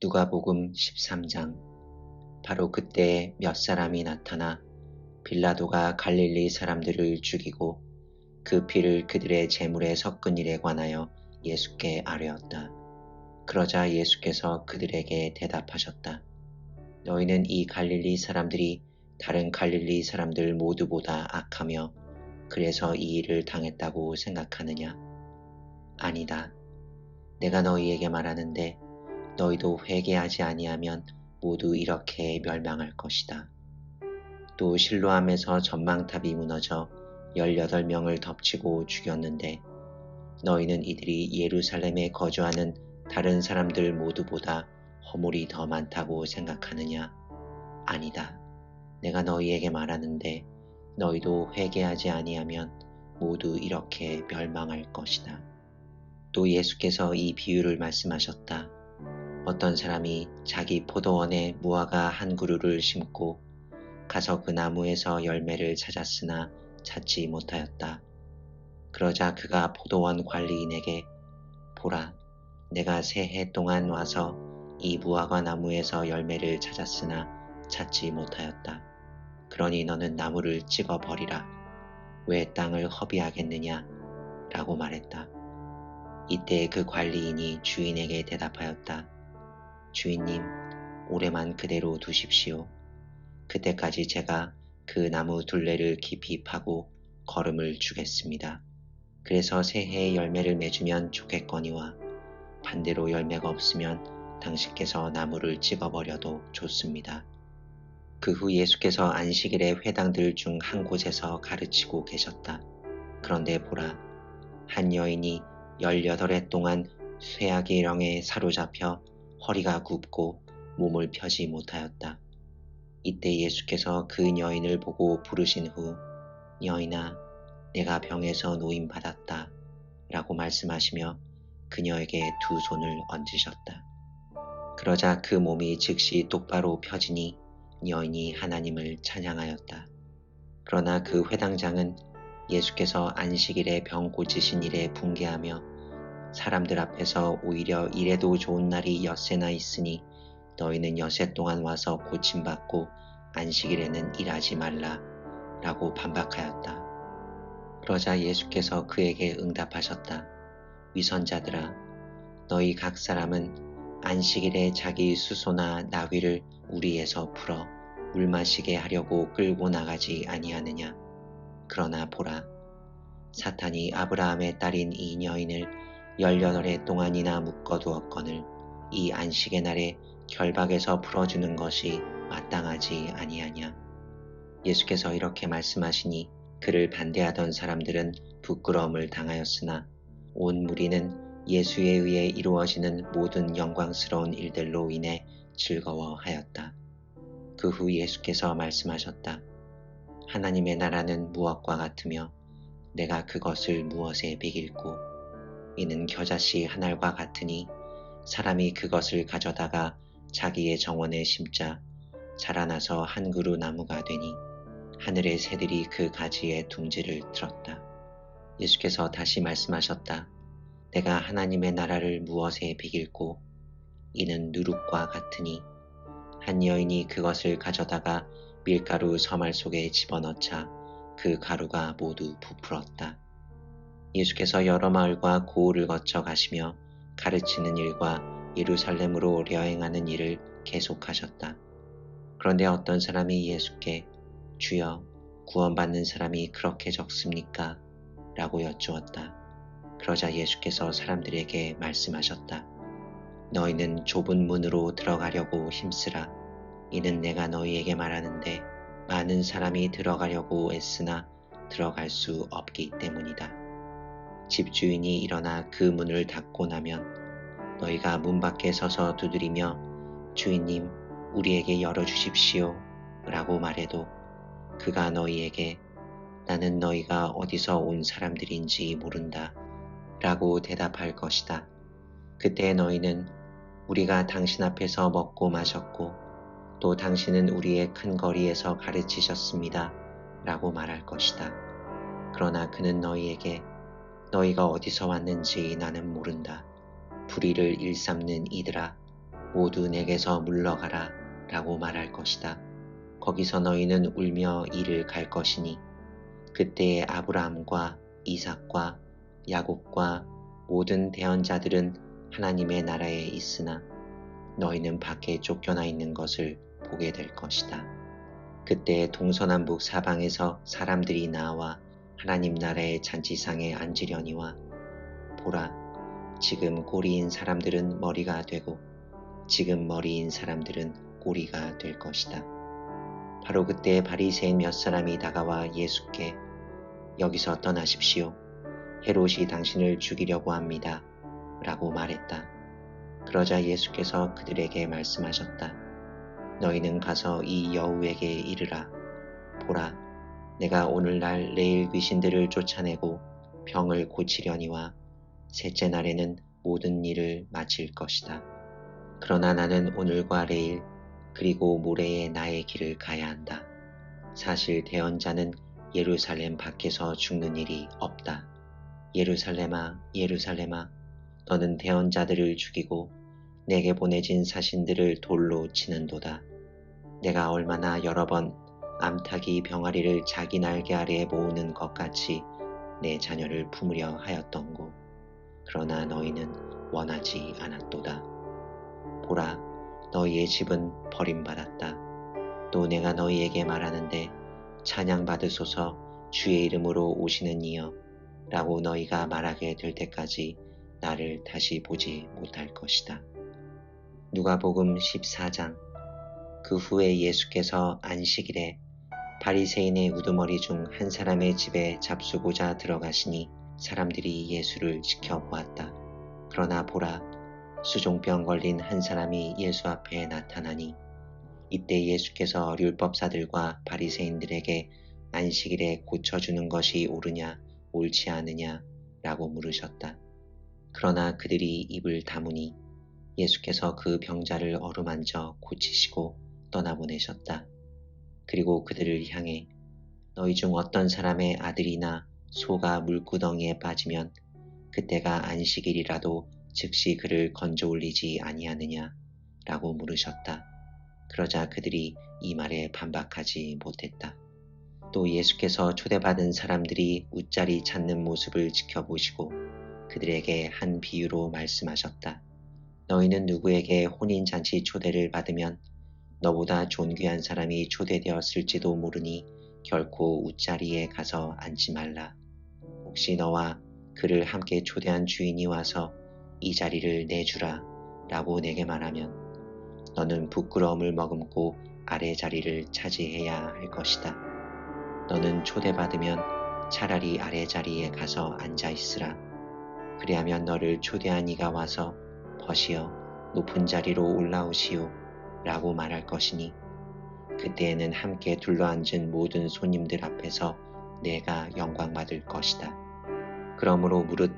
누가복음 13장. 바로 그때에 몇 사람이 나타나 빌라도가 갈릴리 사람들을 죽이고 그 피를 그들의 제물에 섞은 일에 관하여 예수께 아뢰었다. 그러자 예수께서 그들에게 대답하셨다. 너희는 이 갈릴리 사람들이 다른 갈릴리 사람들 모두보다 악하며 그래서 이 일을 당했다고 생각하느냐? 아니다. 내가 너희에게 말하는데 너희도 회개하지 아니하면 모두 이렇게 멸망할 것이다. 또 실로암에서 전망탑이 무너져 18명을 덮치고 죽였는데 너희는 이들이 예루살렘에 거주하는 다른 사람들 모두보다 허물이 더 많다고 생각하느냐? 아니다. 내가 너희에게 말하는데 너희도 회개하지 아니하면 모두 이렇게 멸망할 것이다. 또 예수께서 이 비유를 말씀하셨다. 어떤 사람이 자기 포도원에 무화과 한 그루를 심고 가서 그 나무에서 열매를 찾았으나 찾지 못하였다. 그러자 그가 포도원 관리인에게 보라, 내가 3해 동안 와서 이 무화과 나무에서 열매를 찾았으나 찾지 못하였다. 그러니 너는 나무를 찍어버리라. 왜 땅을 허비하겠느냐? 라고 말했다. 이때 그 관리인이 주인에게 대답하였다. 주인님, 올해만 그대로 두십시오. 그때까지 제가 그 나무 둘레를 깊이 파고 거름을 주겠습니다. 그래서 새해에 열매를 맺으면 좋겠거니와 반대로 열매가 없으면 당신께서 나무를 찍어버려도 좋습니다. 그 후 예수께서 안식일에 회당들 중 한 곳에서 가르치고 계셨다. 그런데 보라, 한 여인이 18해 동안 쇠약의 병에 사로잡혀 허리가 굽고 몸을 펴지 못하였다. 이때 예수께서 그 여인을 보고 부르신 후 여인아, 내가 병에서 노임받았다 라고 말씀하시며 그녀에게 2손을 얹으셨다. 그러자 그 몸이 즉시 똑바로 펴지니 여인이 하나님을 찬양하였다. 그러나 그 회당장은 예수께서 안식일에 병 고치신 일에 분개하며 사람들 앞에서 오히려 이래도 좋은 날이 엿새나 있으니 너희는 엿새 동안 와서 고침받고 안식일에는 일하지 말라 라고 반박하였다. 그러자 예수께서 그에게 응답하셨다. 위선자들아, 너희 각 사람은 안식일에 자기 수소나 나귀를 우리에서 풀어 물 마시게 하려고 끌고 나가지 아니하느냐. 그러나 보라, 사탄이 아브라함의 딸인 이 여인을 18해 동안이나 묶어두었거늘 이 안식의 날에 결박에서 풀어주는 것이 마땅하지 아니하냐. 예수께서 이렇게 말씀하시니 그를 반대하던 사람들은 부끄러움을 당하였으나 온 무리는 예수에 의해 이루어지는 모든 영광스러운 일들로 인해 즐거워하였다. 그 후 예수께서 말씀하셨다. 하나님의 나라는 무엇과 같으며 내가 그것을 무엇에 비길꼬. 이는 겨자씨 한 알과 같으니 사람이 그것을 가져다가 자기의 정원에 심자 자라나서 한 그루 나무가 되니 하늘의 새들이 그 가지에 둥지를 틀었다. 예수께서 다시 말씀하셨다. 내가 하나님의 나라를 무엇에 비길꼬. 이는 누룩과 같으니 한 여인이 그것을 가져다가 밀가루 서말 속에 집어넣자 그 가루가 모두 부풀었다. 예수께서 여러 마을과 고을을 거쳐 가시며 가르치는 일과 예루살렘으로 여행하는 일을 계속하셨다. 그런데 어떤 사람이 예수께 주여, 구원받는 사람이 그렇게 적습니까? 라고 여쭈었다. 그러자 예수께서 사람들에게 말씀하셨다. 너희는 좁은 문으로 들어가려고 힘쓰라. 이는 내가 너희에게 말하는데 많은 사람이 들어가려고 애쓰나 들어갈 수 없기 때문이다. 집주인이 일어나 그 문을 닫고 나면 너희가 문 밖에 서서 두드리며 주인님, 우리에게 열어주십시오 라고 말해도 그가 너희에게 나는 너희가 어디서 온 사람들인지 모른다 라고 대답할 것이다. 그때 너희는 우리가 당신 앞에서 먹고 마셨고 또 당신은 우리의 큰 거리에서 가르치셨습니다 라고 말할 것이다. 그러나 그는 너희에게 너희가 어디서 왔는지 나는 모른다. 불의를 일삼는 이들아, 모두 내게서 물러가라 라고 말할 것이다. 거기서 너희는 울며 이를 갈 것이니 그때에 아브라함과 이삭과 야곱과 모든 대언자들은 하나님의 나라에 있으나 너희는 밖에 쫓겨나 있는 것을 보게 될 것이다. 그때 동서남북 사방에서 사람들이 나와 하나님 나라의 잔치상에 앉으려니와 보라, 지금 꼬리인 사람들은 머리가 되고 지금 머리인 사람들은 꼬리가 될 것이다. 바로 그때 바리새인 몇 사람이 다가와 예수께 여기서 떠나십시오. 헤롯이 당신을 죽이려고 합니다. 라고 말했다. 그러자 예수께서 그들에게 말씀하셨다. 너희는 가서 이 여우에게 이르라. 보라, 내가 오늘날 내일 귀신들을 쫓아내고 병을 고치려니와 셋째 날에는 모든 일을 마칠 것이다. 그러나 나는 오늘과 내일 그리고 모레에 나의 길을 가야 한다. 사실 대언자는 예루살렘 밖에서 죽는 일이 없다. 예루살렘아, 예루살렘아, 너는 대언자들을 죽이고 내게 보내진 사신들을 돌로 치는도다. 내가 얼마나 여러 번 암탉이 병아리를 자기 날개 아래에 모으는 것 같이 내 자녀를 품으려 하였던고. 그러나 너희는 원하지 않았도다. 보라, 너희의 집은 버림받았다. 또 내가 너희에게 말하는데 찬양받으소서 주의 이름으로 오시는 이여 라고 너희가 말하게 될 때까지 나를 다시 보지 못할 것이다. 누가복음 14장. 그 후에 예수께서 안식일에 바리새인의 우두머리 중 한 사람의 집에 잡수고자 들어가시니 사람들이 예수를 지켜보았다. 그러나 보라, 수종병 걸린 한 사람이 예수 앞에 나타나니 이때 예수께서 율법사들과 바리새인들에게 안식일에 고쳐주는 것이 옳으냐 옳지 않으냐 라고 물으셨다. 그러나 그들이 입을 다무니 예수께서 그 병자를 어루만져 고치시고 떠나보내셨다. 그리고 그들을 향해 너희 중 어떤 사람의 아들이나 소가 물구덩이에 빠지면 그때가 안식일이라도 즉시 그를 건져 올리지 아니하느냐 라고 물으셨다. 그러자 그들이 이 말에 반박하지 못했다. 또 예수께서 초대받은 사람들이 웃자리 찾는 모습을 지켜보시고 그들에게 한 비유로 말씀하셨다. 너희는 누구에게 혼인잔치 초대를 받으면 너보다 존귀한 사람이 초대되었을지도 모르니 결코 웃자리에 가서 앉지 말라. 혹시 너와 그를 함께 초대한 주인이 와서 이 자리를 내주라 라고 내게 말하면 너는 부끄러움을 머금고 아래 자리를 차지해야 할 것이다. 너는 초대받으면 차라리 아래 자리에 가서 앉아 있으라. 그리하면 너를 초대한 이가 와서 벗이여 높은 자리로 올라오시오 라고 말할 것이니 그때에는 함께 둘러앉은 모든 손님들 앞에서 내가 영광받을 것이다. 그러므로 무릇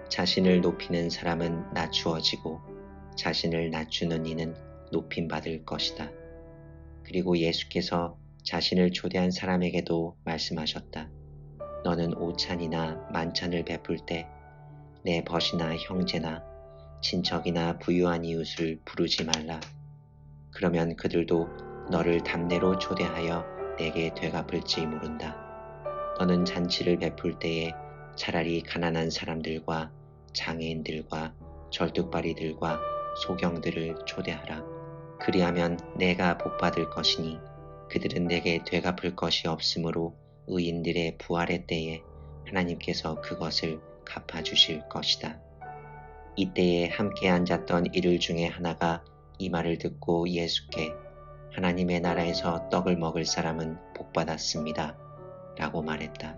자신을 높이는 사람은 낮추어지고 자신을 낮추는 이는 높임받을 것이다. 그리고 예수께서 자신을 초대한 사람에게도 말씀하셨다. 너는 오찬이나 만찬을 베풀 때 내 벗이나 형제나 친척이나 부유한 이웃을 부르지 말라. 그러면 그들도 너를 담내로 초대하여 내게 되갚을지 모른다. 너는 잔치를 베풀 때에 차라리 가난한 사람들과 장애인들과 절뚝발이들과 소경들을 초대하라. 그리하면 내가 복받을 것이니 그들은 내게 되갚을 것이 없으므로 의인들의 부활의 때에 하나님께서 그것을 갚아주실 것이다. 이때에 함께 앉았던 이들 중에 하나가 이 말을 듣고 예수께 하나님의 나라에서 떡을 먹을 사람은 복받았습니다 라고 말했다.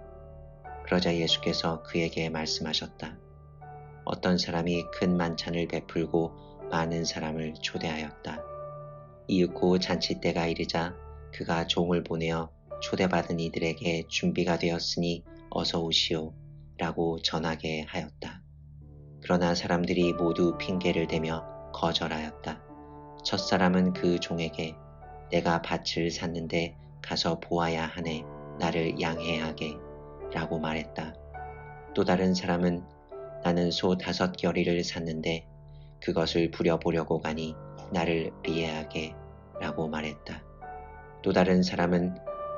그러자 예수께서 그에게 말씀하셨다. 어떤 사람이 큰 만찬을 베풀고 많은 사람을 초대하였다. 이윽고 잔치 때가 이르자 그가 종을 보내어 초대받은 이들에게 준비가 되었으니 어서 오시오 라고 전하게 하였다. 그러나 사람들이 모두 핑계를 대며 거절하였다. 첫사람은 그 종에게 내가 밭을 샀는데 가서 보아야 하네 나를 양해하게 라고 말했다. 또 다른 사람은 나는 소 5 겨리를 샀는데 그것을 부려보려고 가니 나를 이해하게 라고 말했다. 또 다른 사람은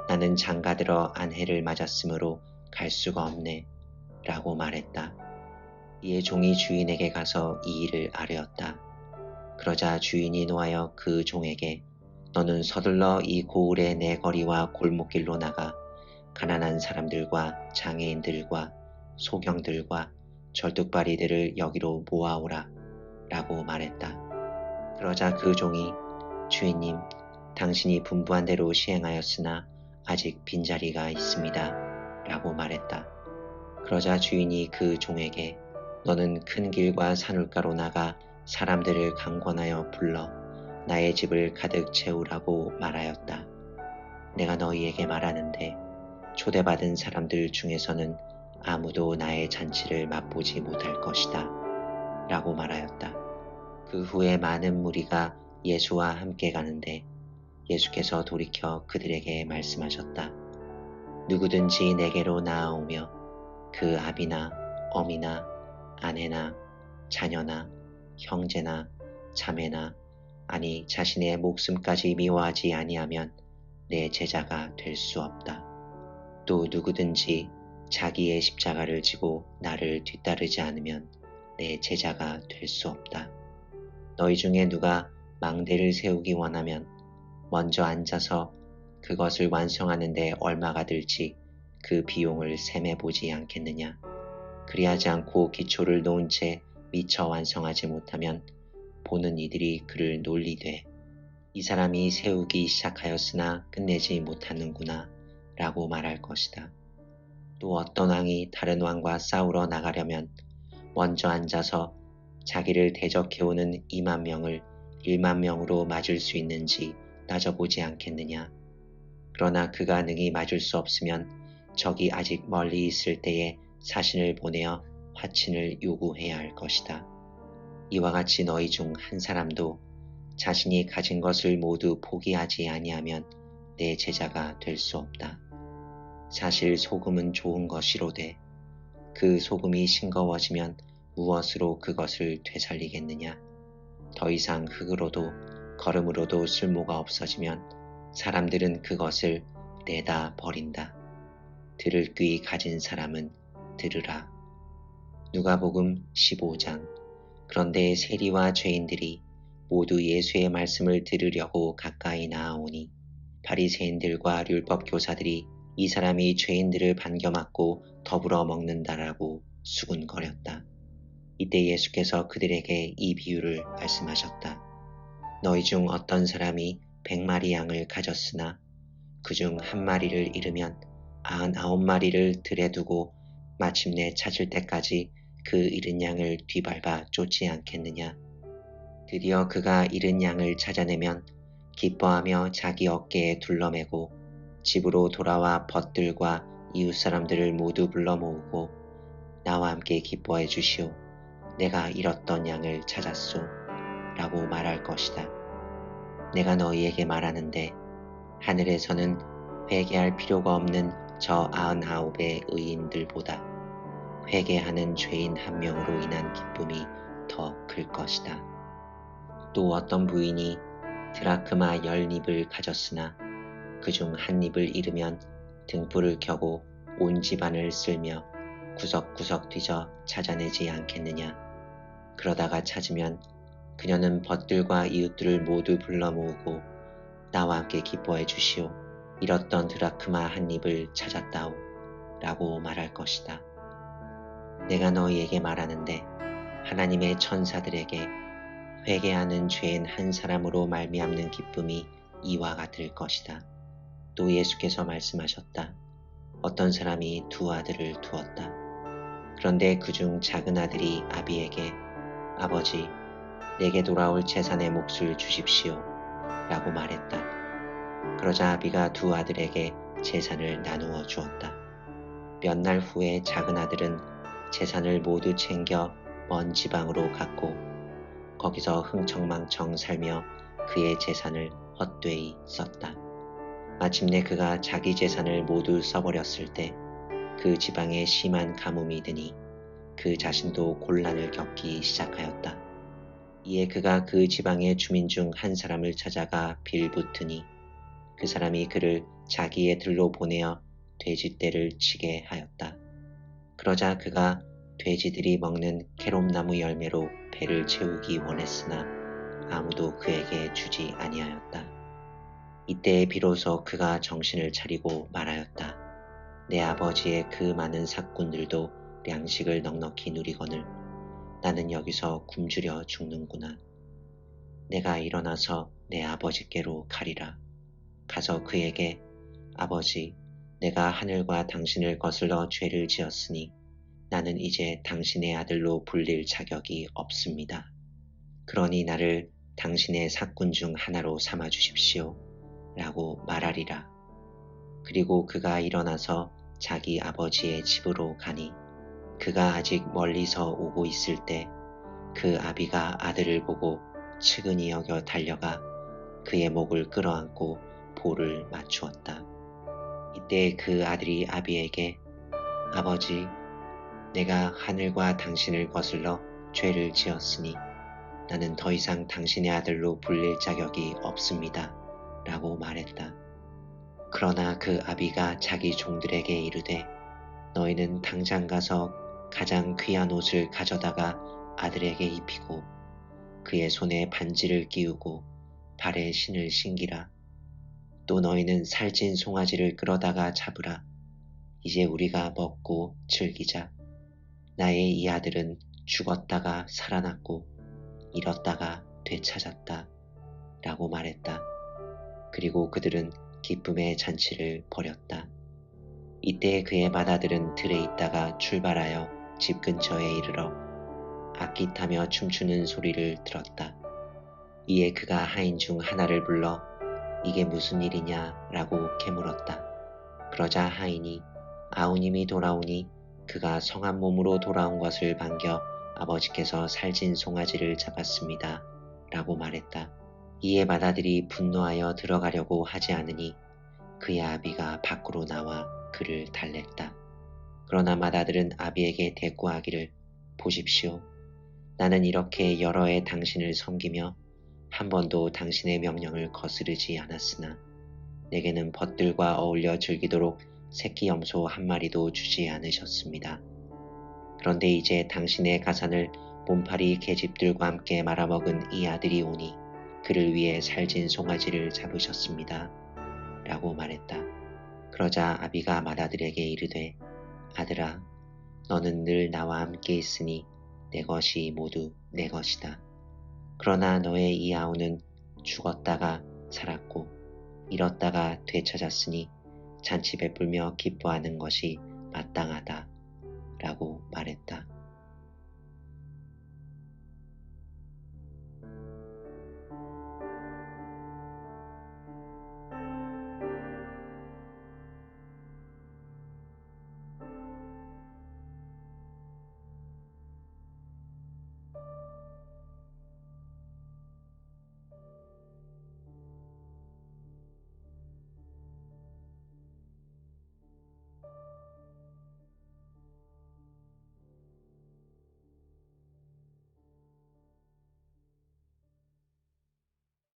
나는 장가들어 안해를 맞았으므로 갈 수가 없네 라고 말했다. 이에 종이 주인에게 가서 이 일을 아뢰었다. 그러자 주인이 노하여 그 종에게 너는 서둘러 이 고을의 내 거리와 골목길로 나가 가난한 사람들과 장애인들과 소경들과 절뚝발이들을 여기로 모아오라 라고 말했다. 그러자 그 종이 주인님, 당신이 분부한 대로 시행하였으나 아직 빈자리가 있습니다 라고 말했다. 그러자 주인이 그 종에게 너는 큰 길과 산울가로 나가 사람들을 강권하여 불러 나의 집을 가득 채우라고 말하였다. 내가 너희에게 말하는데 초대받은 사람들 중에서는 아무도 나의 잔치를 맛보지 못할 것이다 라고 말하였다. 그 후에 많은 무리가 예수와 함께 가는데 예수께서 돌이켜 그들에게 말씀하셨다. 누구든지 내게로 나아오며 그 아비나 어미나 아내나 자녀나 형제나 자매나 아니 자신의 목숨까지 미워하지 아니하면 내 제자가 될 수 없다. 또 누구든지 자기의 십자가를 지고 나를 뒤따르지 않으면 내 제자가 될 수 없다. 너희 중에 누가 망대를 세우기 원하면 먼저 앉아서 그것을 완성하는 데 얼마가 들지 그 비용을 셈해 보지 않겠느냐. 그리하지 않고 기초를 놓은 채 미처 완성하지 못하면 보는 이들이 그를 놀리되 이 사람이 세우기 시작하였으나 끝내지 못하는구나 라고 말할 것이다. 또 어떤 왕이 다른 왕과 싸우러 나가려면 먼저 앉아서 자기를 대적해오는 2만 명을 1만 명으로 맞을 수 있는지 따져보지 않겠느냐. 그러나 그가 능히 맞을 수 없으면 적이 아직 멀리 있을 때에 사신을 보내어 화친을 요구해야 할 것이다. 이와 같이 너희 중 한 사람도 자신이 가진 것을 모두 포기하지 아니하면 내 제자가 될 수 없다. 사실 소금은 좋은 것이로되 그 소금이 싱거워지면 무엇으로 그것을 되살리겠느냐. 더 이상 흙으로도 거름으로도 쓸모가 없어지면 사람들은 그것을 내다 버린다. 들을 귀 가진 사람은 들으라. 누가복음 15장. 그런데 세리와 죄인들이 모두 예수의 말씀을 들으려고 가까이 나아오니 바리새인들과 율법 교사들이 이 사람이 죄인들을 반겨맞고 더불어 먹는다라고 수군거렸다. 이때 예수께서 그들에게 이 비유를 말씀하셨다. 너희 중 어떤 사람이 100마리 양을 가졌으나 그중 한 마리를 잃으면 99마리를 들에 두고 마침내 찾을 때까지 그 잃은 양을 뒤밟아 쫓지 않겠느냐. 드디어 그가 잃은 양을 찾아내면 기뻐하며 자기 어깨에 둘러매고 집으로 돌아와 벗들과 이웃 사람들을 모두 불러 모으고 나와 함께 기뻐해 주시오. 내가 잃었던 양을 찾았소. 라고 말할 것이다. 내가 너희에게 말하는데 하늘에서는 회개할 필요가 없는 저 99의 의인들보다 회개하는 죄인 한 명으로 인한 기쁨이 더 클 것이다. 또 어떤 부인이 드라크마 10립을 가졌으나 그중 한 립을 잃으면 등불을 켜고 온 집안을 쓸며 구석구석 뒤져 찾아내지 않겠느냐. 그러다가 찾으면 그녀는 벗들과 이웃들을 모두 불러 모으고 나와 함께 기뻐해 주시오. 잃었던 드라크마 한 립을 찾았다오. 라고 말할 것이다. 내가 너희에게 말하는데 하나님의 천사들에게 회개하는 죄인 한 사람으로 말미암는 기쁨이 이와 같을 것이다. 또 예수께서 말씀하셨다. 어떤 사람이 두 아들을 두었다. 그런데 그중 작은 아들이 아비에게 아버지, 내게 돌아올 재산의 몫을 주십시오. 라고 말했다. 그러자 아비가 두 아들에게 재산을 나누어 주었다. 몇 날 후에 작은 아들은 재산을 모두 챙겨 먼 지방으로 갔고 거기서 흥청망청 살며 그의 재산을 헛되이 썼다. 마침내 그가 자기 재산을 모두 써버렸을 때 그 지방에 심한 가뭄이 드니 그 자신도 곤란을 겪기 시작하였다. 이에 그가 그 지방의 주민 중 한 사람을 찾아가 빌붙으니 그 사람이 그를 자기의 들로 보내어 돼지떼를 치게 하였다. 그러자 그가 돼지들이 먹는 캐롬나무 열매로 배를 채우기 원했으나 아무도 그에게 주지 아니하였다. 이때에 비로소 그가 정신을 차리고 말하였다. 내 아버지의 그 많은 삭군들도 양식을 넉넉히 누리거늘 나는 여기서 굶주려 죽는구나. 내가 일어나서 내 아버지께로 가리라. 가서 그에게 아버지, 내가 하늘과 당신을 거슬러 죄를 지었으니 나는 이제 당신의 아들로 불릴 자격이 없습니다. 그러니 나를 당신의 삭군 중 하나로 삼아 주십시오. 라고 말하리라. 그리고 그가 일어나서 자기 아버지의 집으로 가니 그가 아직 멀리서 오고 있을 때 그 아비가 아들을 보고 측은히 여겨 달려가 그의 목을 끌어안고 볼을 맞추었다. 이때 그 아들이 아비에게 아버지, 내가 하늘과 당신을 거슬러 죄를 지었으니 나는 더 이상 당신의 아들로 불릴 자격이 없습니다. 라고 말했다. 그러나 그 아비가 자기 종들에게 이르되 너희는 당장 가서 가장 귀한 옷을 가져다가 아들에게 입히고 그의 손에 반지를 끼우고 발에 신을 신기라. 또 너희는 살찐 송아지를 끌어다가 잡으라. 이제 우리가 먹고 즐기자. 나의 이 아들은 죽었다가 살아났고 잃었다가 되찾았다. 라고 말했다. 그리고 그들은 기쁨의 잔치를 벌였다. 이때 그의 맏아들은 들에 있다가 출발하여 집 근처에 이르러 악기 타며 춤추는 소리를 들었다. 이에 그가 하인 중 하나를 불러 이게 무슨 일이냐 라고 캐물었다. 그러자 하인이 아우님이 돌아오니 그가 성한 몸으로 돌아온 것을 반겨 아버지께서 살찐 송아지를 잡았습니다. 라고 말했다. 이에 맏아들이 분노하여 들어가려고 하지 않으니 그의 아비가 밖으로 나와 그를 달랬다. 그러나 맏아들은 아비에게 대꾸하기를 보십시오. 나는 이렇게 여러 해 당신을 섬기며 한 번도 당신의 명령을 거스르지 않았으나 내게는 벗들과 어울려 즐기도록 새끼 염소 한 마리도 주지 않으셨습니다. 그런데 이제 당신의 가산을 몸파리 계집들과 함께 말아먹은 이 아들이 오니 그를 위해 살찐 송아지를 잡으셨습니다. 라고 말했다. 그러자 아비가 맏아들에게 이르되 아들아, 너는 늘 나와 함께 있으니 내 것이 모두 내 것이다. 그러나 너의 이 아우는 죽었다가 살았고 잃었다가 되찾았으니 잔치 베풀며 기뻐하는 것이 마땅하다. 라고 말했다.